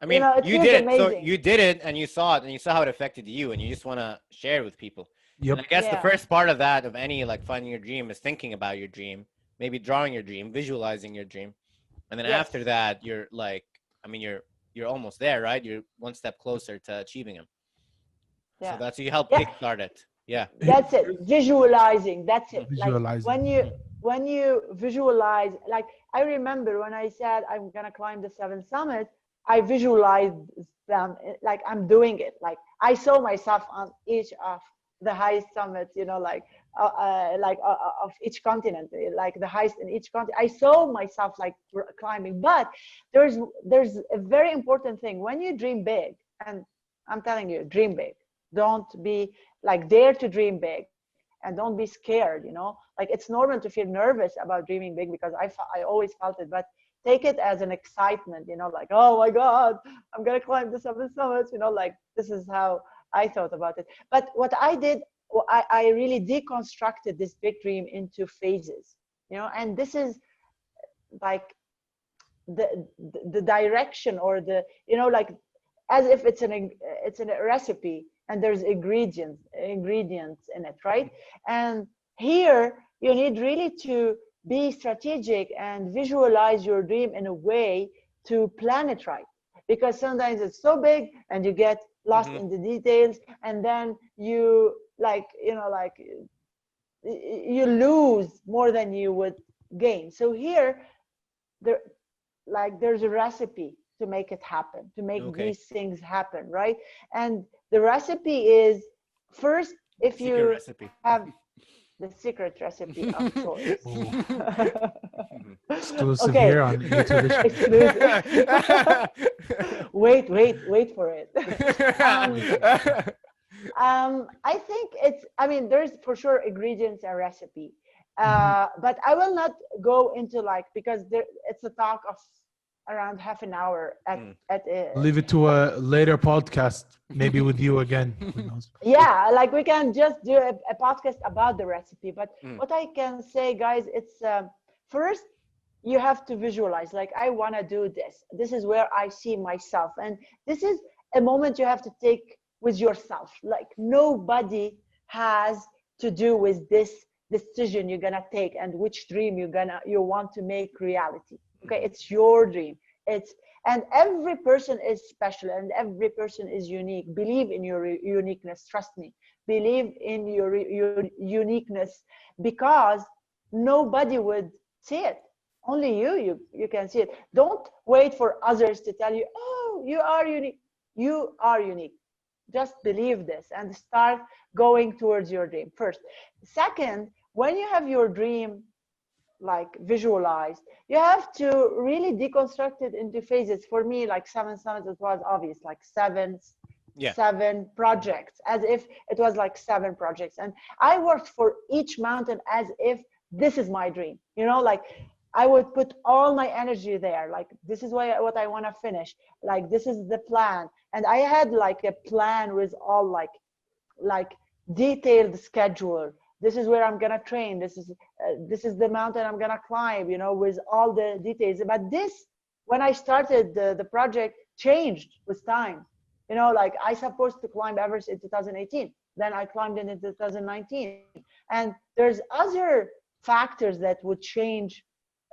A: I
C: you
A: mean,
C: know, it
A: you
C: feels
A: did it. So
C: amazing.
A: you did it, and you saw it, and you saw how it affected you, and you just want to share it with people. And
B: Yep.
A: I guess the
C: Yeah,
A: first part of that, of any like finding your dream, is thinking about your dream, maybe drawing your dream, visualizing your dream, and then
C: yes,
A: after that, you're like, I mean, you're almost there, right? You're one step closer to achieving them. So
C: yeah,
A: that's you help
C: yeah.
A: kickstart it. Yeah.
C: That's it, visualizing, that's
A: Mhm.
C: it. Like
B: Visualizing.
A: Mhm.
C: when you visualize, like I remember when I said I'm gonna climb the seven summits, I visualized them, like I'm doing it, like I saw myself on each of the highest summits, you know, of each continent, like the highest in each continent. I saw myself like climbing. But there's there's a very important thing when you dream big, and I'm telling you, dream big. Don't be, like, dare to dream big, and don't be scared, you know, like it's normal to feel nervous about dreaming big, because I always felt it. But take it as an excitement, you know, like, oh my god, I'm gonna climb the seven summits, you know, like this is how I thought about it. But what I did, I really deconstructed this big dream into phases, you know. And this is like the direction, or the, you know, like as if it's a recipe and there's ingredients in it, right? And here you need really to be strategic and visualize your dream in a way to plan it right, because sometimes it's so big and you get lost
A: Mhm.
C: in the details, and then you, like, you know, like you lose more than you would gain. So here, there, like, there's a recipe to make it happen, to make
A: Okay.
C: these things happen, right? And the recipe is, first, if
A: Secret
C: you
A: recipe.
C: have the secret recipe of choice.
B: Oh,
A: Mhm.
B: exclusive
C: Okay,
B: here on Eat Edition.
C: exclusive. Wait for it. um, I think it's, I mean, there's for sure ingredients and recipe.
B: Mhm.
C: But I will not go into, like, because there, it's a talk of around half an hour
A: Mm.
C: at
B: Leave it to a later podcast, maybe with you again. Who knows?
C: yeah, like we can just do a podcast about the recipe. But
A: Mm.
C: what I can say, guys, it's first, you have to visualize, like, I want to do this, this is where I see myself, and this is a moment you have to take with yourself. Like, nobody has to do with this decision you're gonna take and which dream you want to make reality. Okay,
A: Mhm.
C: it's your dream. It's, and every person is special and every person is unique. Believe in your uniqueness, trust me. Believe in your uniqueness, because nobody would see it. Only you can see it. Don't wait for others to tell you, oh, you are unique. You are unique. Just believe this and start going towards your dream first. Second, when you have your dream, like, visualized, you have to really deconstruct it into phases. For me, like seven summits, it was obvious, like seven
A: Yeah.
C: 7 projects, as if it was like 7 projects. And I worked for each mountain as if this is my dream, you know, like I would put all my energy there. Like, this is what I want to finish. Like, this is the plan. And I had like a plan with all like detailed schedule. This is where I'm gonna train. This is the mountain I'm gonna climb, you know, with all the details. But this, when I started the project, changed with time. You know, like I supposed to climb Everest in 2018. Then I climbed it in 2019. And there's other factors that would change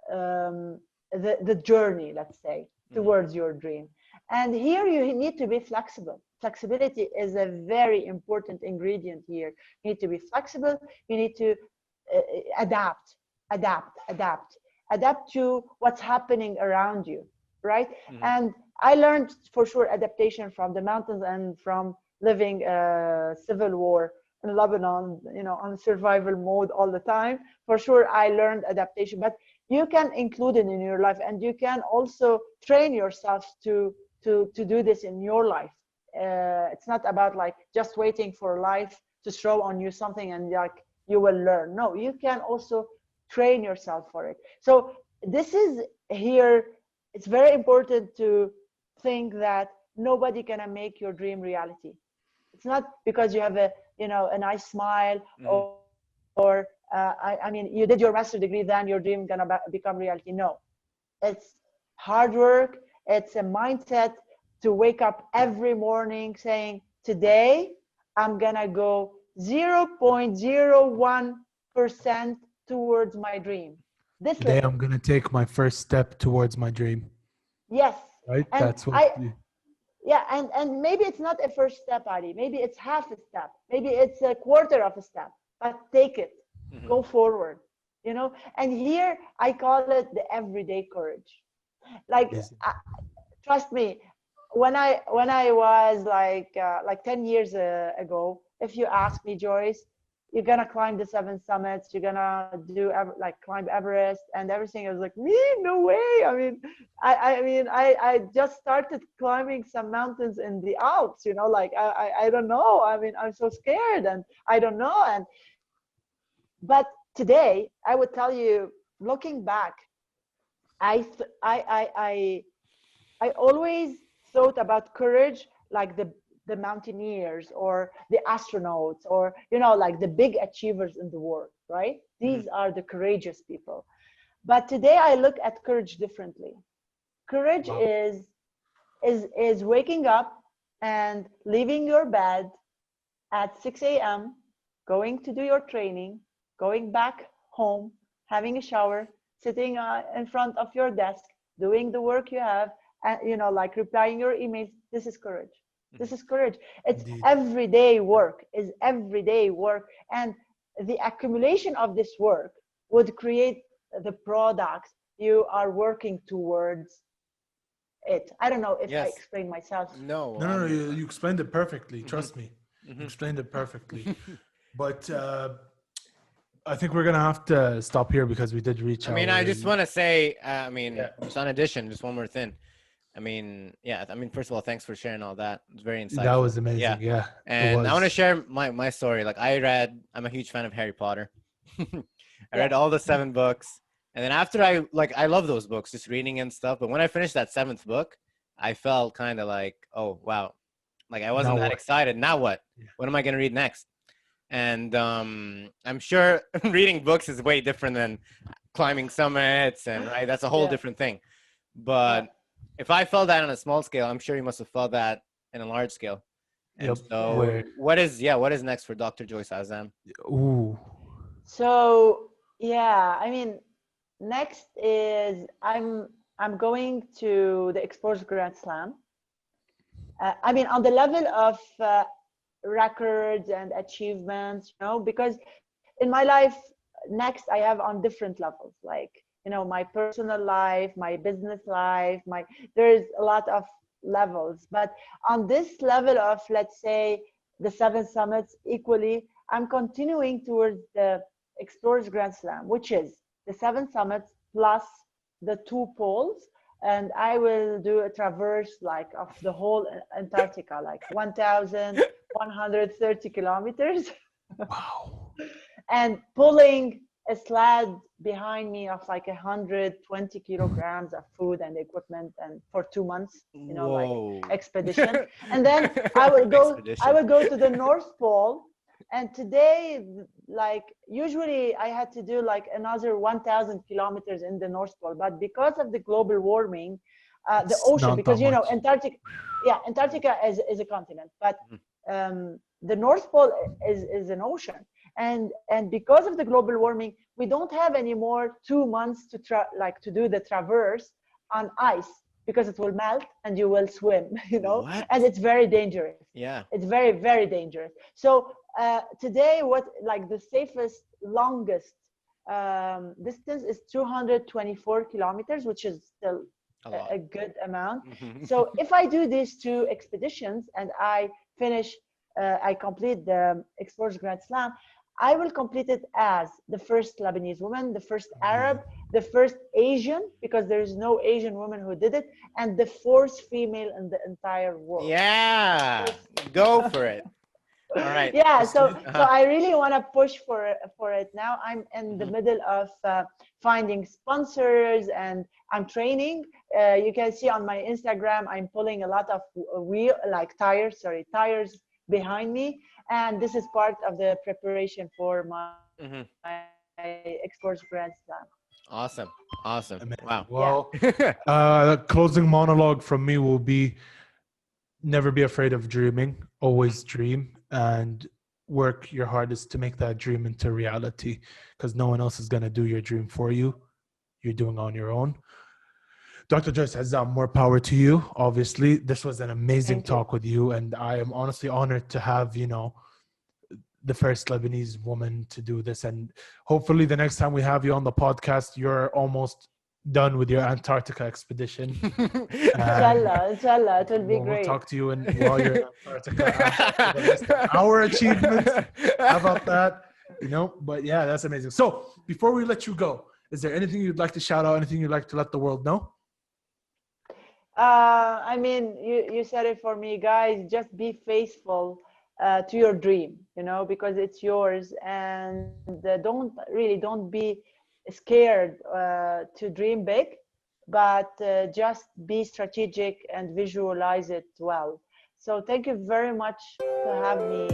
C: the journey, let's say, towards your dream. And here you need to be flexible. Flexibility is a very important ingredient here. You need to be flexible. You need to adapt to what's happening around you, right? And I learned for sure adaptation from the mountains and from living a civil war in Lebanon, you know, on survival mode all the time. For sure, I learned adaptation, but you can include it in your life, and you can also train yourself to do this in your life. It's not about like just waiting for life to throw on you something and like you will learn. No, you can also train yourself for it. So this is here, it's very important to think that nobody can make your dream reality. It's not because you have a, you know, a nice smile or I mean, you did your master's degree, then your dream gonna become reality. No, it's hard work. It's a mindset to wake up every morning saying, today I'm gonna go 0.01% towards my dream. This
B: Today
C: little.
B: I'm gonna take my first step towards my dream.
C: Yes.
B: Right?
C: And
B: That's what.
C: yeah, and maybe it's not a first step, Ali. Maybe it's half a step. Maybe it's a quarter of a step. But take it. Go forward. You know. And here I call it the everyday courage. Like, trust me, when I was like 10 years ago, if you ask me, Joyce, you're gonna climb the 7 summits, you're gonna do like climb Everest and everything, I was like, me, no way. I mean I just started climbing some mountains in the Alps, you know, like I don't know. I mean, I'm so scared and I don't know. But today I would tell you, looking back, I always thought about courage like the mountaineers or the astronauts, or, you know, like the big achievers in the world, right? These are the courageous people. But today I look at courage differently. Courage is waking up and leaving your bed at 6 a.m., going to do your training, going back home, having a shower, sitting in front of your desk, doing the work you have, and, you know, like replying your emails. This is courage. This is courage. It's everyday work, and the accumulation of this work would create the products you are working towards it. I don't know if I explained myself.
B: No, you explained it perfectly. Trust me, you explained it perfectly. But I think we're gonna have to stop here because we did reach.
A: I mean, I just want to say, just on addition, just one more thing. I mean, first of all, thanks for sharing all that. It's very insightful.
B: That was amazing. Yeah.
A: And I want to share my story. Like, I'm a huge fan of Harry Potter. I read all the 7 books. And then after I love those books, just reading and stuff. But when I finished that 7th book, I felt kind of like, oh, wow. Like, I wasn't that excited. Now what? Yeah. What am I going to read next? And I'm sure reading books is way different than climbing summits. And right, that's a whole different thing. But if I felt that on a small scale, I'm sure you must have felt that in a large scale. And so what is next for Dr. Joyce Azzam?
B: Ooh.
C: So, I mean, next is I'm going to the Explorers Grand Slam. I mean, on the level of records and achievements, you know, because in my life, next I have on different levels, like, you know, my personal life, my business life, there's a lot of levels. But on this level of, let's say, the 7 summits equally, I'm continuing towards the Explorers Grand Slam, which is the 7 summits plus the 2 poles and I will do a traverse like of the whole Antarctica, like 1,130 kilometers,
B: Wow.
C: and pulling a sled behind me of like 120 kilograms of food and equipment, and for 2 months, like
A: Whoa.
C: expedition. And then I would go to the North Pole. And today, like usually I had to do like another 1,000 kilometers in the North Pole, but because of the global warming, the
B: It's
C: ocean,
B: not
C: because
B: that much.
C: Antarctica is a continent, but the North Pole is an ocean. And because of the global warming, we don't have anymore 2 months to do the traverse on ice, because it will melt and you will swim,
A: What?
C: and it's very dangerous.
A: Yeah.
C: It's very, very dangerous. So today, the safest, longest distance is 224 kilometers, which is still a good amount. So if I do these 2 expeditions and I complete the Explorers Grand Slam, I will complete it as the first Lebanese woman, the first Arab, the first Asian, because there is no Asian woman who did it, and the 4th female in the entire world.
A: Yeah. Go for it. All right.
C: Yeah, so I really want to push for it now. I'm in the middle of finding sponsors, and I'm training. You can see on my Instagram, I'm pulling a lot of tires behind me, and this is part of the preparation for my Explorers Grand Slam.
A: Awesome. Wow.
B: Well, closing monologue from me will be: never be afraid of dreaming. Always dream and work your hardest to make that dream into reality, because no one else is going to do your dream for you. You're doing it on your own. Dr. Joyce Azzam, more power to you. Obviously, this was an amazing talk with you, and I am honestly honored to have, the first Lebanese woman to do this. And hopefully the next time we have you on the podcast, you're almost done with your Antarctica expedition.
C: Inshallah, it will be great.
B: We'll talk to you while you're in Antarctica. Our achievements. How about that? But yeah, that's amazing. So before we let you go, is there anything you'd like to shout out? Anything you'd like to let the world know?
C: I mean, you said it for me, guys. Just be faithful to your dream, because it's yours, and don't be scared to dream big, but just be strategic and visualize it well. So thank you very much to have me.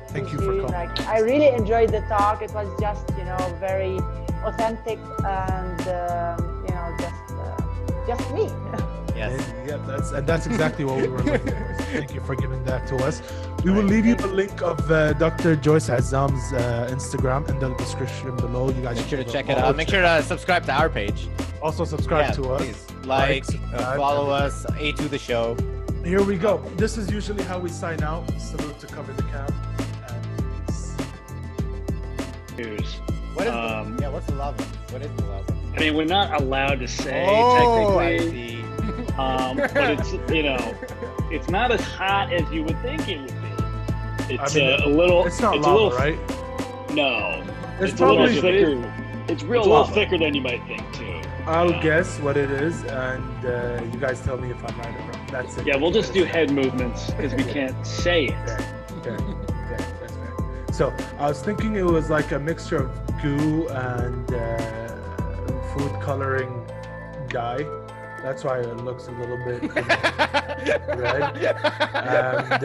B: Thank you for coming.
C: I really enjoyed the talk. It was just very authentic, and just me.
A: Yes.
B: Yeah, that's exactly what we were looking for. Thank you for giving that to us. We will leave you the link of Dr. Joyce Azzam's Instagram in the description below. You guys
A: make sure to check it out. Make sure to subscribe to our page.
B: Also subscribe to us.
A: Please. Follow us. A to the show.
B: Here we go. This is usually how we sign out. Salute to cover the cam.
D: News.
A: What is what's the lava? What is the lava?
D: I mean, we're not allowed to say technically, but it's it's not as hot as you would think it would be. It's a little.
B: It's not lava, right?
D: No,
B: it's
D: a little
B: probably
D: thicker. It's a little thicker than you might think too.
B: I'll guess what it is, and you guys tell me if I'm right or wrong. That's it.
D: Yeah, we'll just do head movements because we can't say it.
B: Okay, that's fair. So I was thinking it was like a mixture of goo and food coloring dye. That's why it looks a little bit red. And